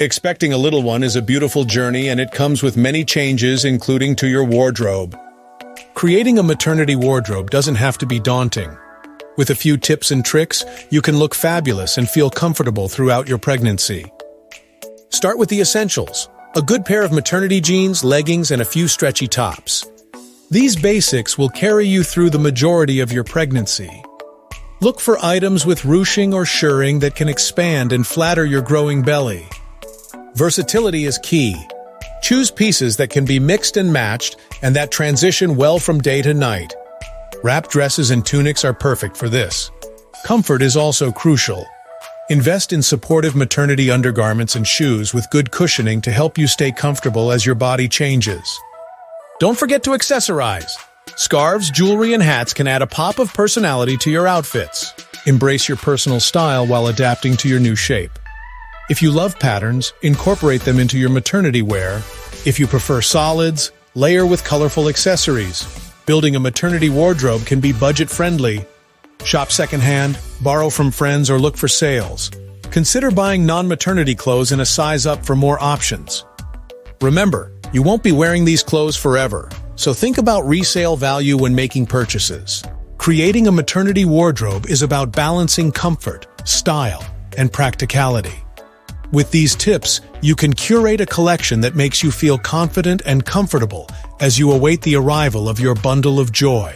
Expecting a little one is a beautiful journey, and it comes with many changes, including to your wardrobe. Creating a maternity wardrobe doesn't have to be daunting. With a few tips and tricks, you can look fabulous and feel comfortable throughout your pregnancy. Start with the essentials: a good pair of maternity jeans, leggings, and a few stretchy tops. These basics will carry you through the majority of your pregnancy. Look for items with ruching or shirring that can expand and flatter your growing belly. Versatility is key. Choose pieces that can be mixed and matched and that transition well from day to night. Wrap dresses and tunics are perfect for this. Comfort is also crucial. Invest in supportive maternity undergarments and shoes with good cushioning to help you stay comfortable as your body changes. Don't forget to accessorize. Scarves, jewelry, and hats can add a pop of personality to your outfits. Embrace your personal style while adapting to your new shape. If you love patterns, incorporate them into your maternity wear. If you prefer solids, layer with colorful accessories. Building a maternity wardrobe can be budget-friendly. Shop secondhand, borrow from friends, or look for sales. Consider buying non-maternity clothes in a size up for more options. Remember, you won't be wearing these clothes forever, so think about resale value when making purchases. Creating a maternity wardrobe is about balancing comfort, style, and practicality. With these tips, you can curate a collection that makes you feel confident and comfortable as you await the arrival of your bundle of joy.